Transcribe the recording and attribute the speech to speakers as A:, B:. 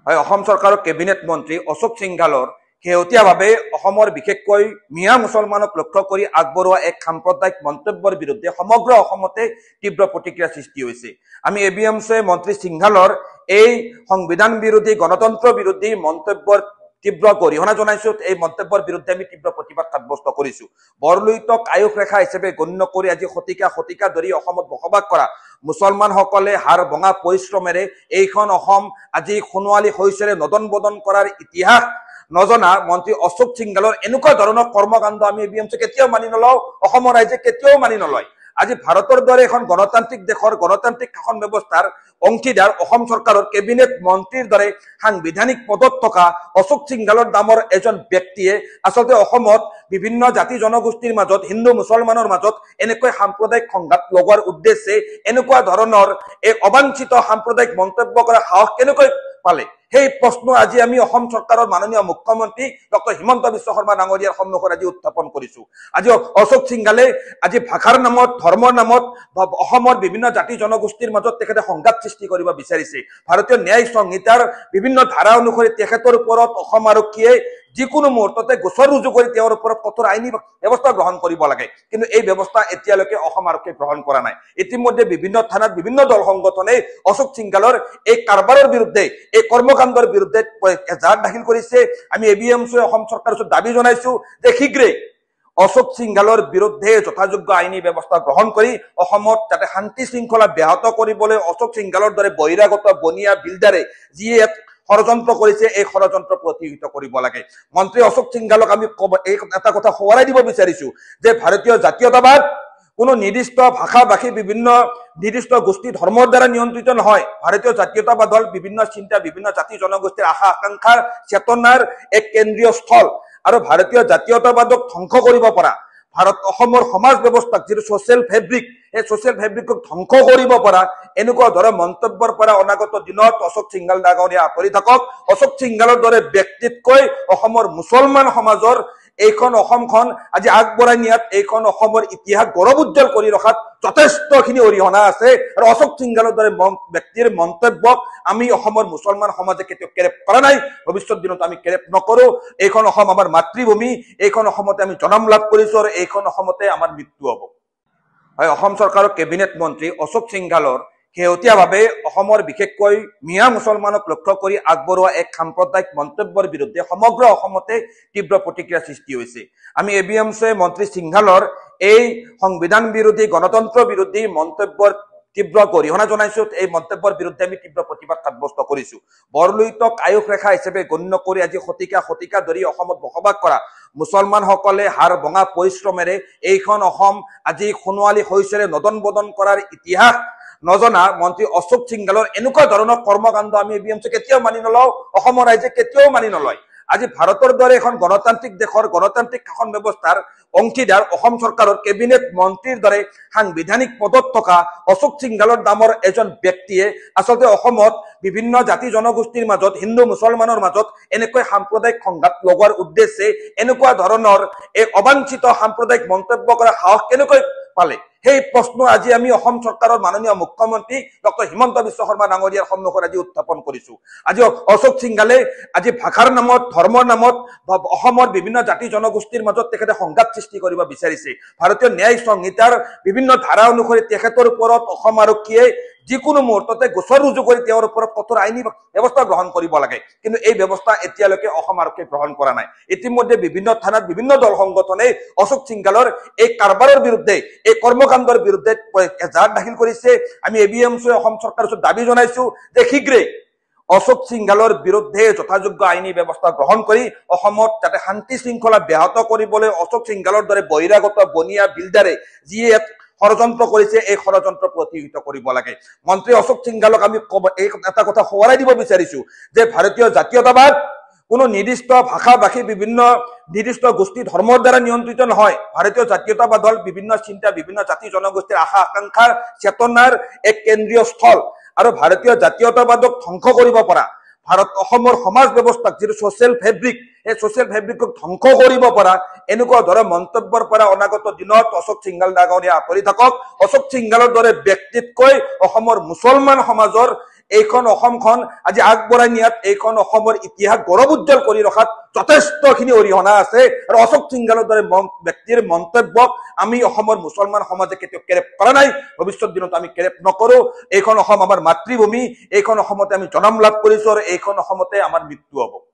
A: হয় অসম চৰকাৰৰ কেবিনেট মন্ত্ৰী অশোক সিংঘালৰ শেহতীয়াভাৱে অসমৰ বিশেষকৈ মিয়া মুছলমানক লক্ষ্য কৰি আগবঢ়োৱা এক সাম্প্ৰদায়িক মন্তব্যৰ বিৰুদ্ধে সমগ্ৰ অসমতে তীব্ৰ প্ৰতিক্ৰিয়া সৃষ্টি হৈছে। আমি এবিএমছে মন্ত্ৰী সিংঘালৰ এই সংবিধান বিৰোধী গণতন্ত্ৰ বিৰোধী মন্তব্যৰ তীব্ৰ গৰিহণা জনাইছো। এই মন্তব্যৰ বিৰুদ্ধে আমি তীব্ৰ প্ৰতিবাদ সাব্যস্ত কৰিছো। বৰলুইতক আয়ুস ৰেখা হিচাপে গণ্য কৰি আজি শতিকা শতিকা ধৰি অসমত বসবাস কৰা মুছলমানসকলে হাৰ ভঙা পৰিশ্ৰমেৰে এইখন অসম আজি সোণোৱালী শস্যৰে নদন বদন কৰাৰ ইতিহাস নজনা মন্ত্ৰী অশোক সিংঘালৰ এনেকুৱা ধৰণৰ কৰ্মকাণ্ড আমি এবিএমছে কেতিয়াও মানি নলওঁ, অসমৰ ৰাইজে কেতিয়াও মানি নলয়। আজি ভাৰতৰ দৰে এখন গণতান্ত্ৰিক দেশৰ গণতান্ত্ৰিক শাসন ব্যৱস্থাৰ অংশীদাৰ অসম চৰকাৰৰ কেবিনেট মন্ত্ৰীৰ দৰে সাংবিধানিক পদত থকা অশোক সিংঘালৰ নামৰ এজন ব্যক্তিয়ে আচলতে অসমত বিভিন্ন জাতি জনগোষ্ঠীৰ মাজত হিন্দু মুছলমানৰ মাজত এনেকৈ সাম্প্ৰদায়িক সংঘাত লগোৱাৰ উদ্দেশ্যে এনেকুৱা ধৰণৰ এক অবাঞ্ছিত সাম্প্ৰদায়িক মন্তব্য কৰা সাহস কেনেকৈ পালে? সেই প্ৰশ্ন আজি আমি অসম চৰকাৰৰ মাননীয় মুখ্যমন্ত্ৰী ডক্টৰ হিমন্ত বিশ্ব শৰ্মা ডাঙৰীয়াৰ সন্মুখত আজি উত্থাপন কৰিছো। আজি অশোক সিংঘালে আজি ভাষাৰ নামত ধৰ্মৰ নামত অসমৰ বিভিন্ন জাতি জনগোষ্ঠীৰ মাজত তেখেতে সংঘাত সৃষ্টি কৰিব বিচাৰিছে। ভাৰতীয় ন্যায় সংহিতাৰ বিভিন্ন ধাৰা অনুসৰি তেখেতৰ ওপৰত অসম আৰক্ষীয়ে যিকোনো মুহূৰ্ততে গোচৰ ৰুজু কৰি তেওঁৰ ওপৰত কঠোৰ আইনী ব্যৱস্থা গ্ৰহণ কৰিব লাগে, কিন্তু এই ব্যৱস্থা এতিয়ালৈকে অসম আৰক্ষীয়ে গ্ৰহণ কৰা নাই। ইতিমধ্যে বিভিন্ন থানাত বিভিন্ন দল সংগঠনে অশোক সিংঘালৰ এই কাৰবাৰৰ বিৰুদ্ধে এই কৰ্মকাণ্ডৰ বিৰুদ্ধে এজাহাৰ দাখিল কৰিছে। আমি এবিএমছে অসম চৰকাৰৰ ওচৰত দাবী জনাইছো যে শীঘ্ৰে অশোক সিংঘালৰ বিৰুদ্ধে যথাযোগ্য আইনী ব্যৱস্থা গ্ৰহণ কৰি অসমত যাতে শান্তি শৃংখলা ব্যাহত কৰিবলৈ অশোক সিংঘালৰ দৰে বহিৰাগত বনিয়া বিল্ডাৰে যিয়ে ষড়যন্ত্ৰ কৰিছে এই ষড়যন্ত্ৰ প্ৰতিহত কৰিব লাগে। মন্ত্ৰী অশোক সিংঘালক আমি এই এটা কথা সোঁৱৰাই দিব বিচাৰিছো যে ভাৰতীয় জাতীয়তাবাদ কোনো নিৰ্দিষ্ট ভাষা ভাষী বিভিন্ন নিৰ্দিষ্ট গোষ্ঠী ধৰ্মৰ দ্বাৰা নিয়ন্ত্ৰিত নহয়। ভাৰতীয় জাতীয়তাবাদ হল বিভিন্ন চিন্তা বিভিন্ন জাতি জনগোষ্ঠীৰ আশা আকাংক্ষাৰ চেতনাৰ এক কেন্দ্ৰীয় স্থল আৰু ভাৰতীয় জাতীয়তাবাদক ধ্বংস কৰিব পৰা অসমৰ সমাজ ব্যৱস্থাক যিটো ছচিয়েল ফেব্ৰিক এই ছচিয়েল ফেব্ৰিকক ধ্বংস কৰিব পৰা এনেকুৱা ধৰণৰ মন্তব্যৰ পৰা অনাগত দিনত অশোক সিংঘাল ডাঙৰীয়া আঁতৰি থাকক। অশোক সিংঘালৰ দৰে ব্যক্তিতকৈ অসমৰ মুছলমান সমাজৰ এইখন অসমখন আজি আগবঢ়াই নিয়াত এইখন অসমৰ ইতিহাস গৌৰৱ উজ্জ্বল কৰি ৰখাত যথেষ্টখিনি অৰিহণা আছে। আৰু অশোক সিংঘালৰ দৰে ব্যক্তিৰ মন্তব্যক আমি অসমৰ মুছলমান সমাজে কেতিয়াও কেৰেপ কৰা নাই, ভৱিষ্যত দিনত আমি কেৰেপ নকৰো। এইখন অসম আমাৰ মাতৃভূমি, এইখন অসমতে আমি জন্ম লাভ কৰিছো আৰু এইখন অসমতে আমাৰ মৃত্যু হ'ব। হয় অসম চৰকাৰৰ কেবিনেট মন্ত্ৰী অশোক সিংঘালৰ শেহতীয়াভাৱে অসমৰ বিশেষকৈ মিয়া মুছলমানক লক্ষ্য কৰি আগবঢ়োৱা এক সাম্প্ৰদায়িক মন্তব্যৰ বিৰুদ্ধে সমগ্ৰ অসমতে তীব্ৰ প্ৰতিক্ৰিয়া সৃষ্টি হৈছে। আমি এবিএমছে মন্ত্ৰী সিংঘালৰ এই সংবিধান বিৰোধী গণতন্ত্ৰ বিৰোধী মন্তব্যৰ তীব্ৰ গৰিহণা জনাইছো। এই মন্তব্যৰ বিৰুদ্ধে আমি তীব্ৰ প্ৰতিবাদ সাব্যস্ত কৰিছো। বৰলুইতক আয়ুস ৰেখা হিচাপে গণ্য কৰি আজি শতিকা শতিকা ধৰি অসমত বসবাস কৰা মুছলমানসকলে হাৰ ভঙা পৰিশ্ৰমেৰে এইখন অসম আজি সোণোৱালী শস্যৰে নদন বদন কৰাৰ ইতিহাস নজনা মন্ত্ৰী অশোক সিংঘালৰ এনেকুৱা ধৰণৰ কৰ্মকাণ্ড আমি এবিএমছে কেতিয়াও মানি নলওঁ, অসমৰ ৰাইজে কেতিয়াও মানি নলয়। আজি ভাৰতৰ দৰে এখন গণতান্ত্ৰিক দেশৰ গণতান্ত্ৰিক শাসন ব্যৱস্থাৰ অংশীদাৰ অসম চৰকাৰৰ কেবিনেট মন্ত্ৰীৰ দৰে সাংবিধানিক পদত থকা অশোক সিংঘালৰ নামৰ এজন ব্যক্তিয়ে আচলতে অসমত বিভিন্ন জাতি জনগোষ্ঠীৰ মাজত হিন্দু মুছলমানৰ মাজত এনেকৈ সাম্প্ৰদায়িক সংঘাত লগোৱাৰ উদ্দেশ্যে এনেকুৱা ধৰণৰ এক অবাঞ্ছিত সাম্প্ৰদায়িক মন্তব্য কৰা সাহস কেনেকৈ পালে? সেই প্ৰশ্ন আজি আমি অসম চৰকাৰৰ মাননীয় মুখ্যমন্ত্ৰী ডক্টৰ হিমন্ত বিশ্ব শৰ্মা ডাঙৰীয়াৰ সন্মুখত আজি উত্থাপন কৰিছো। আজি অশোক সিংঘালে আজি ভাষাৰ নামত ধৰ্মৰ নামত অসমৰ বিভিন্ন জাতি জনগোষ্ঠীৰ মাজত তেখেতে সংঘাত সৃষ্টি কৰিব বিচাৰিছে। ভাৰতীয় ন্যায় সংহিতাৰ বিভিন্ন ধাৰা অনুসৰি তেখেতৰ ওপৰত অসম আৰক্ষীয়ে যিকোনো মুহূৰ্ততে গোচৰ ৰুজু কৰি তেওঁৰ ওপৰত কঠোৰ আইনী ব্যৱস্থা গ্ৰহণ কৰিব লাগে, কিন্তু এই ব্যৱস্থা এতিয়ালৈকে অসম আৰক্ষীয়ে গ্ৰহণ কৰা নাই। ইতিমধ্যে বিভিন্ন থানাত বিভিন্ন দল সংগঠনে অশোক সিংঘালৰ এই কাৰবাৰৰ বিৰুদ্ধে এই কৰ্মকাণ্ডৰ বিৰুদ্ধে এজাহাৰ দাখিল কৰিছে। আমি এবিএমছে অসম চৰকাৰৰ ওচৰত দাবী জনাইছো যে শীঘ্ৰে অশোক সিংঘালৰ বিৰুদ্ধে যথাযোগ্য আইনী ব্যৱস্থা গ্ৰহণ কৰি অসমত যাতে শান্তি শৃংখলা ব্যাহত কৰিবলৈ অশোক সিংঘালৰ দৰে বহিৰাগত বনিয়া বিল্ডাৰে যিয়ে ষড়যন্ত্ৰ কৰিছে এই ষড়যন্ত্ৰ প্ৰতিহত কৰিব লাগে। মন্ত্ৰী অশোক সিংঘালক আমি এই এটা কথা সোঁৱৰাই দিব বিচাৰিছো যে ভাৰতীয় জাতীয়তাবাদ কোনো নিৰ্দিষ্ট ভাষা ভাষী বিভিন্ন নিৰ্দিষ্ট গোষ্ঠী ধৰ্মৰ দ্বাৰা নিয়ন্ত্ৰিত নহয়। ভাৰতীয় জাতীয়তাবাদ হল বিভিন্ন চিন্তা বিভিন্ন জাতি জনগোষ্ঠীৰ আশা আকাংক্ষাৰ চেতনাৰ এক কেন্দ্ৰীয় স্থল আৰু ভাৰতীয় জাতীয়তাবাদক ধ্বংস কৰিব পৰা অসমৰ সমাজ ব্যৱস্থাক যিটো ছচিয়েল ফেব্ৰিক এই ছচিয়েল ফেব্ৰিকক ধ্বংস কৰিব পৰা এনেকুৱা ধৰণৰ মন্তব্যৰ পৰা অনাগত দিনত অশোক সিংঘাল ডাঙৰীয়া আঁতৰি থাকক। অশোক সিংঘালৰ দৰে ব্যক্তিতকৈ অসমৰ মুছলমান সমাজৰ এইখন অসমখন আজি আগবঢ়াই নিয়াত এইখন অসমৰ ইতিহাস গৌৰৱ উজ্জ্বল কৰি ৰখাত যথেষ্টখিনি অৰিহণা আছে আৰু অশোক সিংঘালৰ দৰে ব্যক্তিৰ মন্তব্যক আমি অসমৰ মুছলমান সমাজে কেতিয়াও কেৰেপ কৰা নাই, ভৱিষ্যত দিনত আমি কেৰেপ নকৰো। এইখন অসম আমাৰ মাতৃভূমি, এইখন অসমতে আমি জন্ম লাভ কৰিছো আৰু এইখন অসমতে আমাৰ মৃত্যু হ'ব।